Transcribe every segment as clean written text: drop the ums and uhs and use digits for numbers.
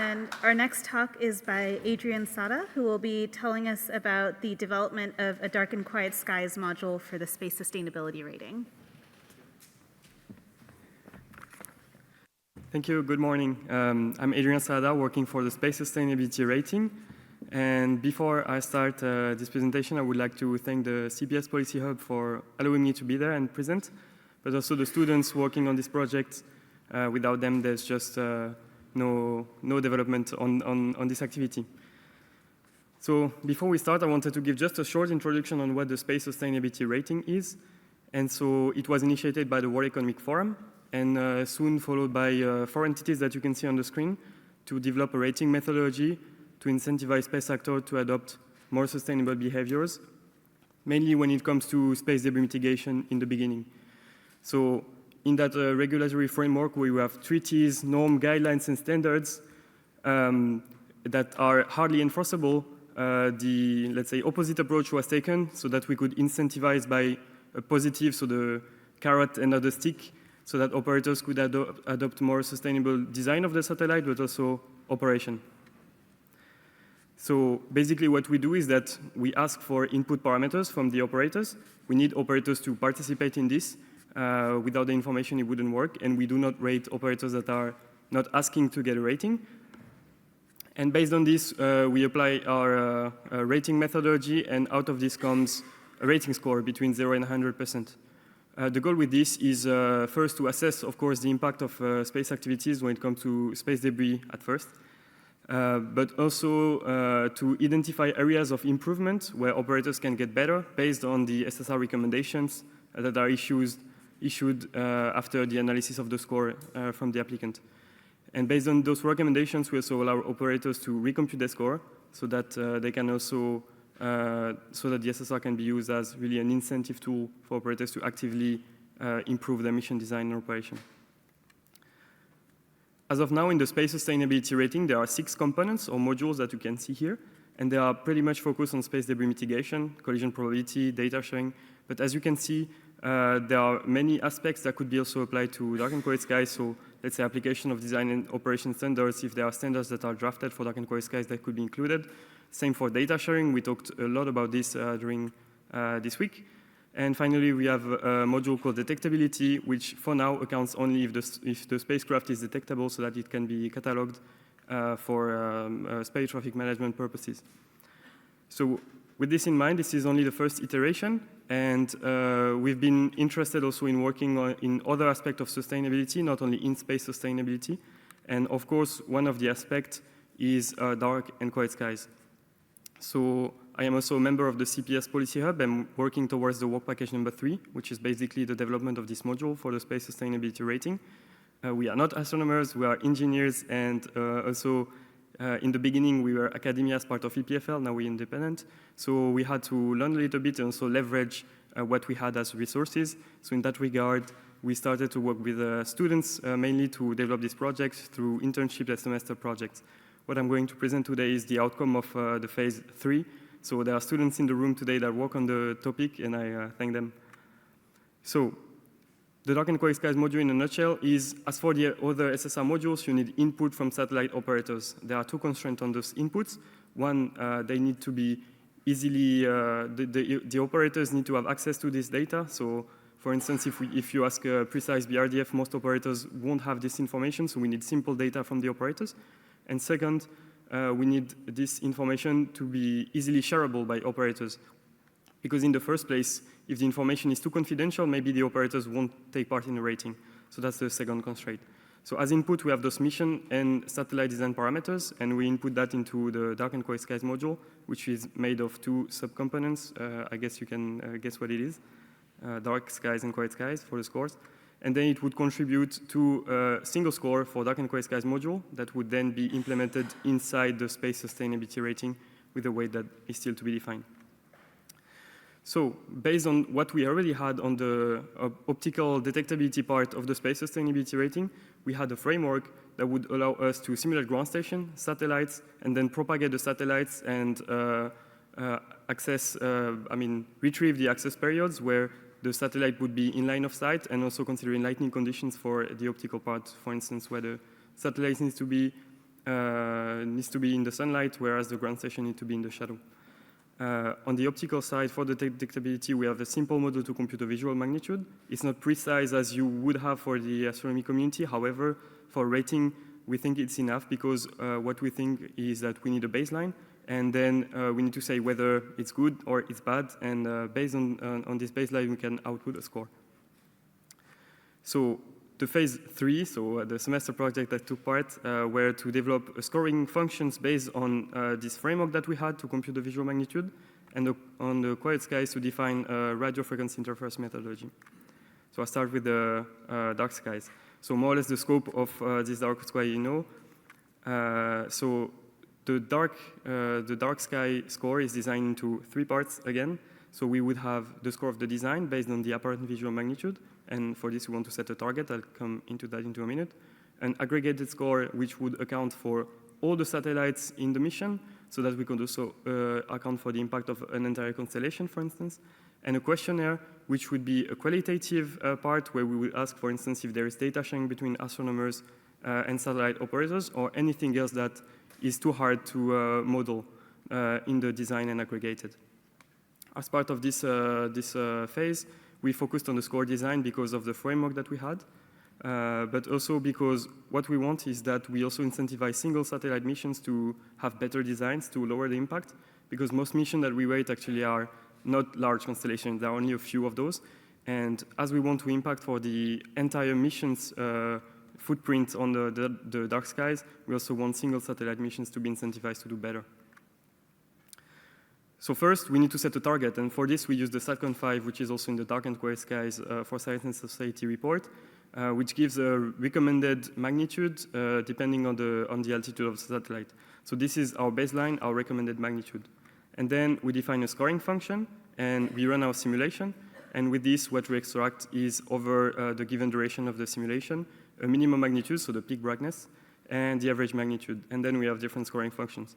And our next talk is by Adrien Saada, who will be telling us about the development of a dark and quiet skies module for the space sustainability rating. Thank you. Good morning. I'm Adrien Saada, working for the Space Sustainability Rating. And before I start this presentation, I would like to thank the CPS Policy Hub for allowing me to be there and present, but also the students working on this project. Without them, there's just no development on this activity. So before we start, I wanted to give just a short introduction on what the Space Sustainability Rating is. And so it was initiated by the World Economic Forum and soon followed by 4 entities that you can see on the screen to develop a rating methodology to incentivize space actors to adopt more sustainable behaviors, mainly when it comes to space debris mitigation in the beginning. So in that regulatory framework, we have treaties, norms, guidelines, and standards that are hardly enforceable. The, let's say, opposite approach was taken so that we could incentivize by a positive, so the carrot and not the stick, so that operators could adopt more sustainable design of the satellite, but also operation. So basically what we do is that we ask for input parameters from the operators. We need operators to participate in this. Without the information, it wouldn't work. And we do not rate operators that are not asking to get a rating. And based on this, we apply our rating methodology. And out of this comes a rating score between 0 and 100%. The goal with this is first to assess, of course, the impact of space activities when it comes to space debris at first. But also to identify areas of improvement where operators can get better based on the SSR recommendations that are issued after the analysis of the score from the applicant. And based on those recommendations, we also allow operators to recompute the score so that they can also, so that the SSR can be used as really an incentive tool for operators to actively improve their mission design and operation. As of now, in the space sustainability rating, there are 6 components or modules that you can see here, and they are pretty much focused on space debris mitigation, collision probability, data sharing. But as you can see, there are many aspects that could be also applied to dark and quiet skies. So let's say application of design and operation standards. If there are standards that are drafted for dark and quiet skies, that could be included. Same for data sharing. We talked a lot about this during this week. And finally, we have a module called detectability, which for now accounts only if the spacecraft is detectable so that it can be cataloged for space traffic management purposes. So with this in mind, this is only the first iteration. And we've been interested also in working in other aspects of sustainability, not only in space sustainability. And of course, one of the aspects is dark and quiet skies. So I am also a member of the CPS Policy Hub. I'm working towards the work package number 3, which is basically the development of this module for the space sustainability rating. We are not astronomers, we are engineers, and also in the beginning we were academia as part of EPFL, now we're independent. So we had to learn a little bit and also leverage what we had as resources. So in that regard, we started to work with students mainly to develop these projects through internship and semester projects. What I'm going to present today is the outcome of the phase 3. So there are students in the room today that work on the topic, and I thank them. So the dark and quiet skies module in a nutshell is, as for the other SSR modules, you need input from satellite operators. There are 2 constraints on those inputs. One, they need to be easily, the operators need to have access to this data. So for instance, if you ask a precise BRDF, most operators won't have this information, so we need simple data from the operators. And second, we need this information to be easily shareable by operators. Because in the first place, if the information is too confidential, maybe the operators won't take part in the rating. So that's the second constraint. So as input, we have those mission and satellite design parameters, and we input that into the dark and quiet skies module, which is made of 2 subcomponents. I guess you can guess what it is. Dark skies and quiet skies for the scores. And then it would contribute to a single score for dark and quiet skies module that would then be implemented inside the space sustainability rating with a weight that is still to be defined. So based on what we already had on the optical detectability part of the space sustainability rating, we had a framework that would allow us to simulate ground station, satellites, and then propagate the satellites and retrieve the access periods where the satellite would be in line of sight, and also considering lightning conditions for the optical part, for instance, where the satellite needs to be needs to be in the sunlight, whereas the ground station needs to be in the shadow. On the optical side, for the detectability, we have a simple model to compute a visual magnitude. It's not precise as you would have for the astronomy community. However, for rating, we think it's enough because what we think is that we need a baseline, and then we need to say whether it's good or it's bad, and based on this baseline, we can output a score. So the phase 3, so the semester project that took part, were to develop scoring functions based on this framework that we had to compute the visual magnitude, and on the quiet skies to define a radio frequency interference methodology. So I'll start with the dark skies. So more or less the scope of this dark sky, you know. So the dark sky score is designed into 3 parts again. So we would have the score of the design based on the apparent visual magnitude. And for this, we want to set a target. I'll come into that into a minute. An aggregated score, which would account for all the satellites in the mission, so that we can also account for the impact of an entire constellation, for instance. And a questionnaire, which would be a qualitative part, where we will ask, for instance, if there is data sharing between astronomers and satellite operators, or anything else that is too hard to model in the design and aggregated. As part of this phase, we focused on the score design because of the framework that we had, but also because what we want is that we also incentivize single satellite missions to have better designs to lower the impact, because most missions that we rate actually are not large constellations. There are only a few of those. And as we want to impact for the entire mission's footprint on the dark skies, we also want single satellite missions to be incentivized to do better. So first, we need to set a target, and for this, we use the SATCON 5, which is also in the Dark and Quiet Skies for Science and Society report, which gives a recommended magnitude depending on the altitude of the satellite. So this is our baseline, our recommended magnitude. And then we define a scoring function, and we run our simulation. And with this, what we extract is over the given duration of the simulation, a minimum magnitude, so the peak brightness, and the average magnitude. And then we have different scoring functions.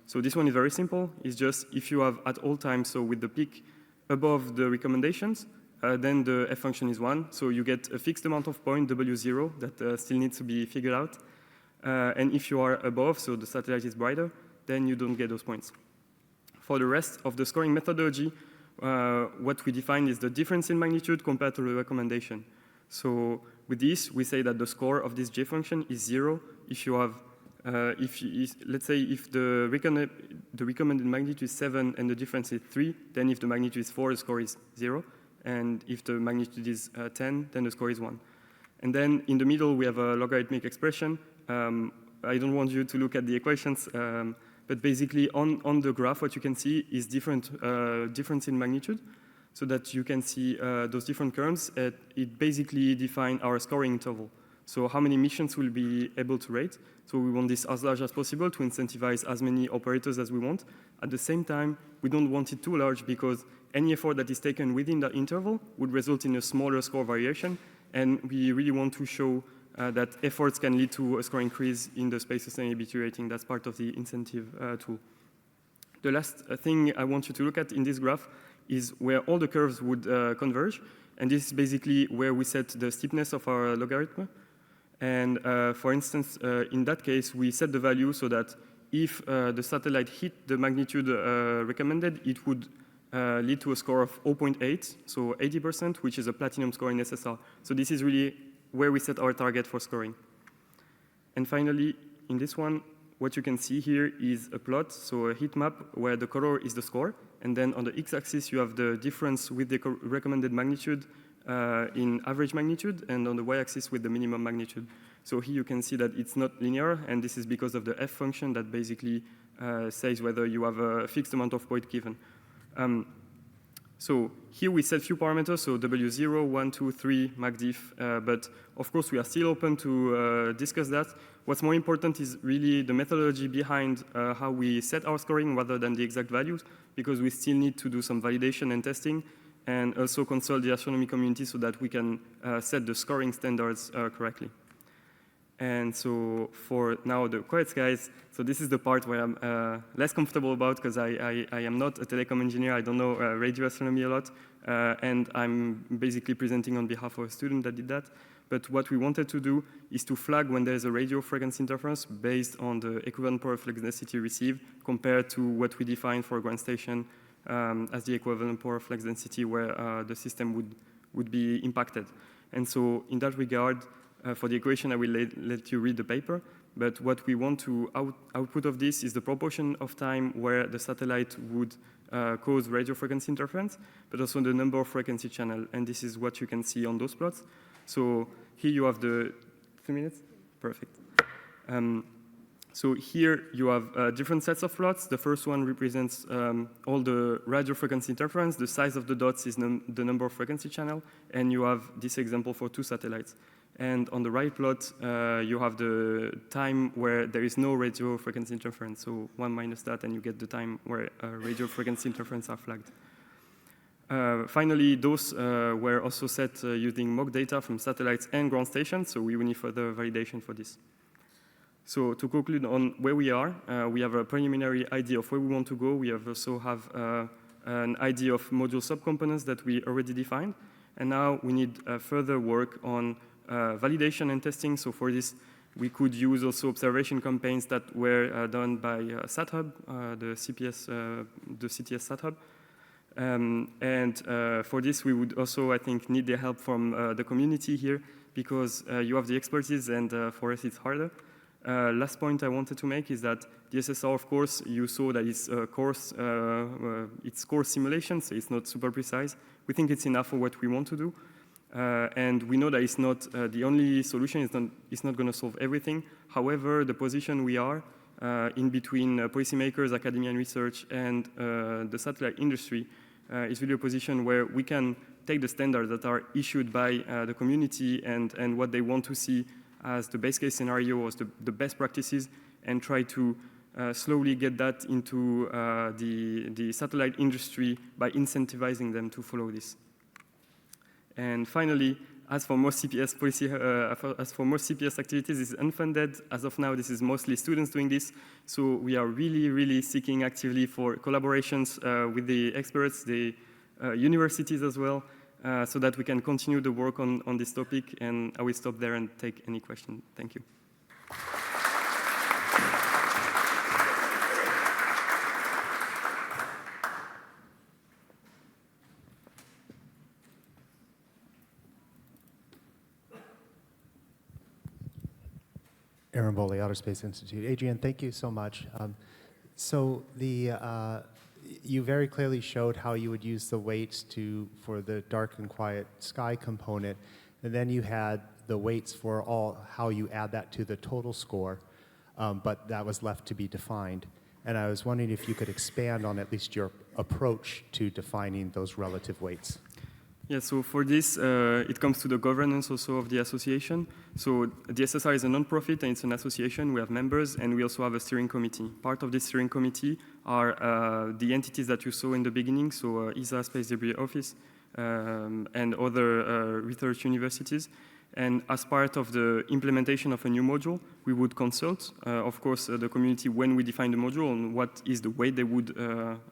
So this one is very simple. It's just if you have at all times, so with the peak above the recommendations, then the F function is 1. So you get a fixed amount of point, W0, that still needs to be figured out. And if you are above, so the satellite is brighter, then you don't get those points. For the rest of the scoring methodology, what we define is the difference in magnitude compared to the recommendation. So with this, we say that the score of this J function is 0 if you have let's say if the recommended magnitude is 7 and the difference is 3, then if the magnitude is 4, the score is 0. And if the magnitude is 10, then the score is 1. And then in the middle, we have a logarithmic expression. I don't want you to look at the equations, but basically on the graph, what you can see is difference in magnitude, so that you can see those different curves. It basically defines our scoring interval. So how many missions we'll be able to rate. So we want this as large as possible to incentivize as many operators as we want. At the same time, we don't want it too large because any effort that is taken within that interval would result in a smaller score variation. And we really want to show that efforts can lead to a score increase in the space sustainability rating. That's part of the incentive tool. The last thing I want you to look at in this graph is where all the curves would converge. And this is basically where we set the steepness of our logarithm. And for instance, in that case, we set the value so that if the satellite hit the magnitude recommended, it would lead to a score of 0.8, so 80%, which is a platinum score in SSR. So this is really where we set our target for scoring. And finally, in this one, what you can see here is a plot, so a heat map where the color is the score. And then on the x-axis, you have the difference with the recommended magnitude in average magnitude, and on the y-axis with the minimum magnitude. So here you can see that it's not linear, and this is because of the F function that basically says whether you have a fixed amount of point given. So here we set few parameters, so W0, 1, 2, 3, MACDIF, but of course we are still open to discuss that. What's more important is really the methodology behind how we set our scoring rather than the exact values, because we still need to do some validation and testing, and also consult the astronomy community so that we can set the scoring standards correctly. And so for now, the quiet skies, so this is the part where I'm less comfortable about because I am not a telecom engineer. I don't know radio astronomy a lot, and I'm basically presenting on behalf of a student that did that. But what we wanted to do is to flag when there's a radio frequency interference based on the equivalent power flux density received compared to what we define for a ground station as the equivalent power flux density where the system would be impacted. And so in that regard, for the equation, I will let you read the paper. But what we want to output of this is the proportion of time where the satellite would cause radio frequency interference, but also the number of frequency channel. And this is what you can see on those plots. So here you have the 3 minutes? Perfect. So here you have different sets of plots. The first one represents all the radio frequency interference. The size of the dots is the number of frequency channel. And you have this example for 2 satellites. And on the right plot, you have the time where there is no radio frequency interference. So 1 minus that, and you get the time where radio frequency interference are flagged. Finally, those were also set using mock data from satellites and ground stations. So we will need further validation for this. So to conclude on where we are, we have a preliminary idea of where we want to go. We also have an idea of module subcomponents that we already defined. And now we need further work on validation and testing. So for this, we could use also observation campaigns that were done by SatHub, the CTS SatHub. And for this, we would also, I think, need the help from the community here because you have the expertise and for us it's harder. Last point I wanted to make is that the SSR, of course, you saw that it's coarse simulation, so it's not super precise. We think it's enough for what we want to do. And we know that it's not the only solution. It's not going to solve everything. However, the position we are in between policymakers, academia and research, and the satellite industry is really a position where we can take the standards that are issued by the community and what they want to see as the best case scenario or the best practices and try to slowly get that into the satellite industry by incentivizing them to follow this. And finally, as for most CPS policy, as for most CPS activities, it's unfunded. As of now, this is mostly students doing this. So we are really, really seeking actively for collaborations with the experts, the universities as well, so that we can continue the work on this topic. And I will stop there and take any question. Thank you. Aaron Boley, Outer Space Institute. Adrien, thank you so much. You very clearly showed how you would use the weights for the dark and quiet sky component, and then you had the weights for how you add that to the total score, but that was left to be defined. And I was wondering if you could expand on at least your approach to defining those relative weights. Yeah, so for this, it comes to the governance also of the association. So the SSR is a non-profit and it's an association. We have members and we also have a steering committee. Part of this steering committee are the entities that you saw in the beginning, so ESA Space Debris Office and other research universities. And as part of the implementation of a new module, we would consult, of course, the community when we define the module on what is the weight they would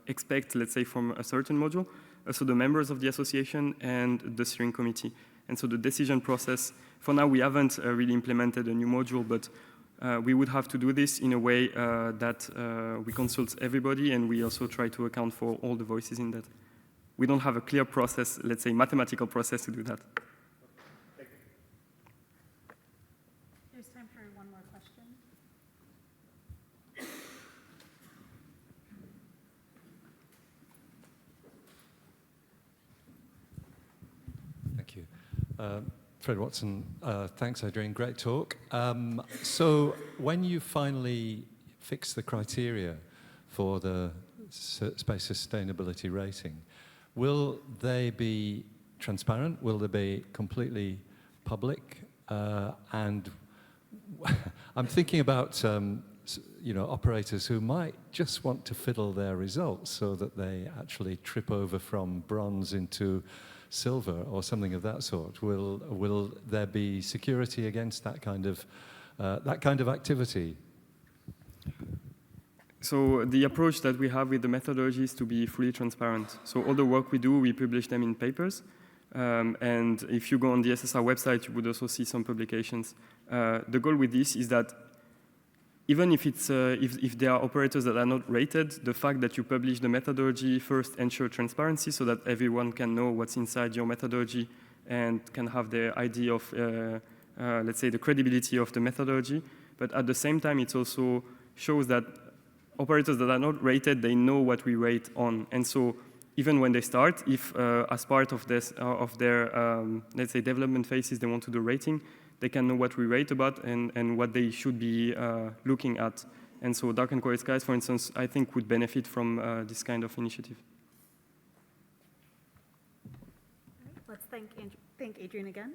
expect, let's say, from a certain module. So the members of the association and the steering committee. And so the decision process, for now we haven't really implemented a new module, but we would have to do this in a way that we consult everybody and we also try to account for all the voices in that. We don't have a clear process, let's say mathematical process to do that. There's time for one more question. Thank you. Fred Watson, thanks, Adrien. Great talk. So when you finally fix the criteria for the space sustainability rating, will they be transparent? Will they be completely public? And I'm thinking about operators who might just want to fiddle their results so that they actually trip over from bronze into silver or something of that sort. Will there be security against that kind of activity? So the approach that we have with the methodology is to be fully transparent. So all the work we do, we publish them in papers. And if you go on the SSR website, you would also see some publications. The goal with this is that even if there are operators that are not rated, the fact that you publish the methodology first ensure transparency so that everyone can know what's inside your methodology and can have the idea of, let's say, the credibility of the methodology. But at the same time, it also shows that operators that are not rated, they know what we rate on. And so even when they start, if as part of their, let's say, development phases, they want to do rating, they can know what we rate about and what they should be looking at. And so Dark and Quiet Skies, for instance, I think would benefit from this kind of initiative. Let's thank Adrien again.